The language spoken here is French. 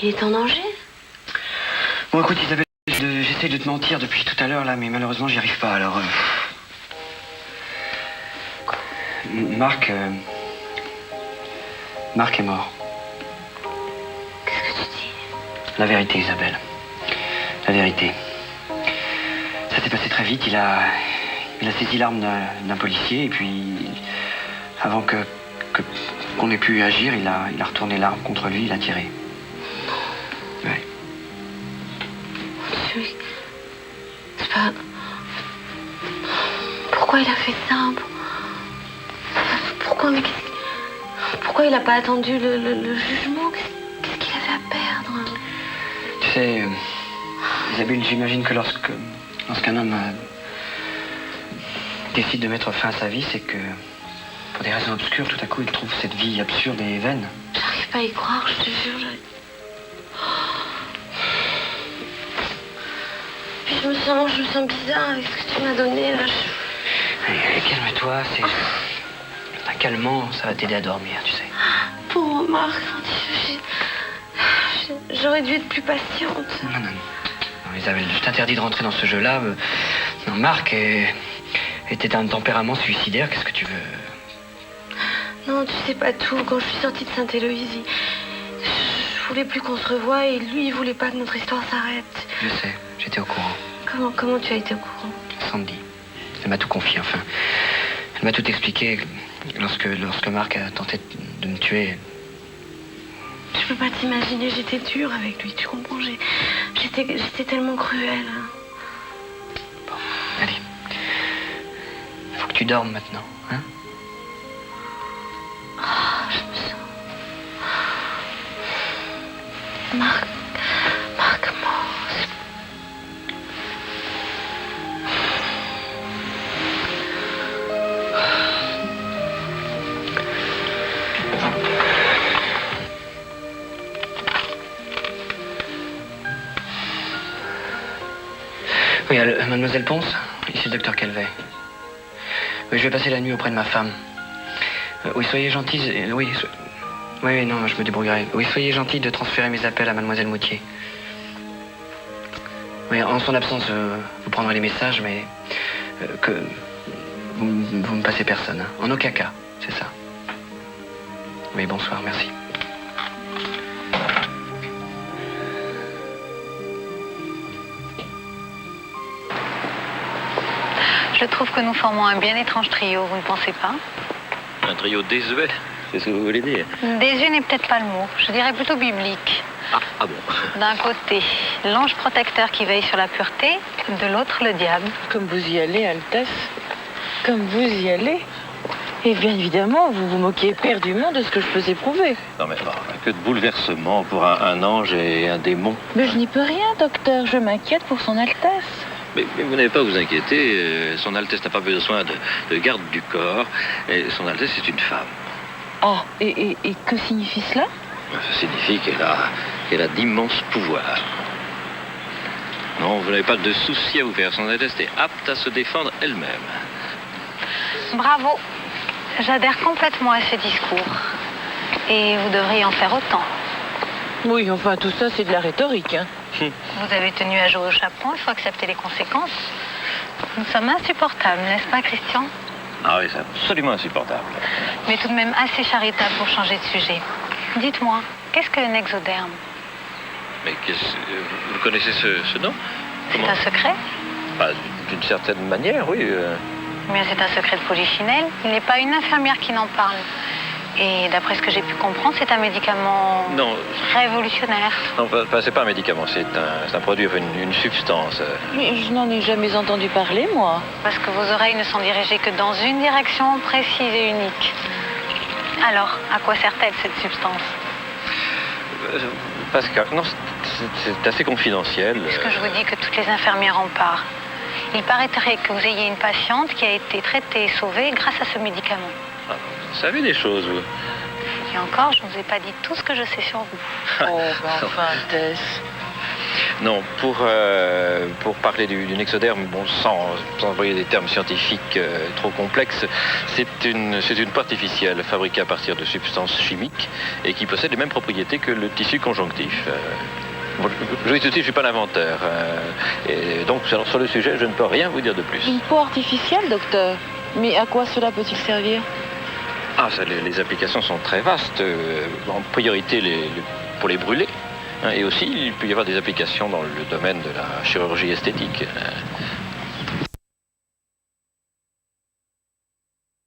Il est en danger? Bon, écoute, Isabelle, j'essaie de te mentir depuis tout à l'heure, là, mais malheureusement, j'y arrive pas, alors... Marc est mort. Qu'est-ce que tu dis? La vérité, Isabelle. La vérité. Ça s'est passé très vite, il a saisi l'arme d'un policier, et puis... Avant qu'on ait pu agir, il a retourné l'arme contre lui, il a tiré. Ouais. C'est pas... Pourquoi il a fait ça? Pourquoi il n'a pas attendu le jugement? Qu'est-ce qu'il avait à perdre? Tu sais, Isabelle, j'imagine que lorsqu'un homme décide de mettre fin à sa vie, c'est que, pour des raisons obscures, tout à coup, il trouve cette vie absurde et vaine. J'arrive pas à y croire, je te jure. Puis je me sens bizarre avec ce que tu m'as donné, là. Allez, calme-toi, c'est... Un calmant, ça va t'aider à dormir, tu sais. Pauvre Marc, j'aurais dû être plus patiente. Non, Isabelle, je t'interdis de rentrer dans ce jeu-là. Non, Marc était d'un tempérament suicidaire, qu'est-ce que tu veux? Non, tu sais pas tout. Quand je suis sortie de Sainte-Héloïse, je voulais plus qu'on se revoie et lui, il voulait pas que notre histoire s'arrête. Je sais, j'étais au courant. Comment tu as été au courant? Sandy, elle m'a tout confié, enfin. Elle m'a tout expliqué lorsque Marc a tenté de me tuer. Je peux pas t'imaginer, j'étais dure avec lui, tu comprends? J'étais tellement cruelle. Bon, allez. Faut que tu dormes maintenant, hein? Oh, je me sens... Marc mort. Oui, mademoiselle Ponce, ici le docteur Calvet. Oui, je vais passer la nuit auprès de ma femme. Oui, soyez gentille. Oui, non, je me débrouillerai. Oui, soyez gentille de transférer mes appels à mademoiselle Moutier. Oui, en son absence, vous prendrez les messages, mais que vous me passez personne. Hein. En aucun cas, c'est ça. Oui, bonsoir, merci. Je trouve que nous formons un bien étrange trio, vous ne pensez pas? Un trio désuet, c'est ce que vous voulez dire? Désuet n'est peut-être pas le mot, je dirais plutôt biblique. Ah bon? D'un côté, l'ange protecteur qui veille sur la pureté, de l'autre, le diable. Comme vous y allez, Altesse. Comme vous y allez. Et bien évidemment, vous vous moquez éperdument de ce que je peux éprouver. Non mais que de bouleversement pour un ange et un démon. Mais je n'y peux rien, docteur, je m'inquiète pour son Altesse. Mais vous n'avez pas à vous inquiéter, son Altesse n'a pas besoin de garde du corps, et son Altesse est une femme. Ah, et que signifie cela? Ça signifie qu'elle a d'immenses pouvoirs. Non, vous n'avez pas de souci à vous faire, son Altesse est apte à se défendre elle-même. Bravo, j'adhère complètement à ce discours. Et vous devriez en faire autant. Oui, enfin, tout ça, c'est de la rhétorique, hein. Vous avez tenu à jouer au chaperon, il faut accepter les conséquences. Nous sommes insupportables, n'est-ce pas, Christian? Ah oui, c'est absolument insupportable. Mais tout de même assez charitable pour changer de sujet. Dites-moi, qu'est-ce que le nexoderme? Mais vous connaissez ce nom? C'est un secret? Bah, d'une certaine manière, oui. Mais c'est un secret de Polichinelle. Il n'est pas une infirmière qui n'en parle. Et d'après ce que j'ai pu comprendre, c'est un médicament Non. révolutionnaire. Non, c'est pas un médicament, c'est un produit, enfin, une substance. Mais je n'en ai jamais entendu parler, moi. Parce que vos oreilles ne sont dirigées que dans une direction précise et unique. Alors, à quoi sert-elle, cette substance? Pascal, non, c'est assez confidentiel. Puisque je vous dis que toutes les infirmières en parlent. Il paraîtrait que vous ayez une patiente qui a été traitée et sauvée grâce à ce médicament. Ah, vous savez des choses, vous. Et encore, je ne vous ai pas dit tout ce que je sais sur vous. Oh, ben enfin, Altesse. Non, pour parler d'une exoderme, bon, sans employer des termes scientifiques trop complexes, c'est une peau artificielle fabriquée à partir de substances chimiques et qui possède les mêmes propriétés que le tissu conjonctif. Bon, je vous dis tout de suite, je ne suis pas l'inventeur. Et donc, sur le sujet, je ne peux rien vous dire de plus. Une peau artificielle, docteur? Mais à quoi cela peut-il servir? Ah, les applications sont très vastes. En priorité, pour les brûler. Et aussi, il peut y avoir des applications dans le domaine de la chirurgie esthétique.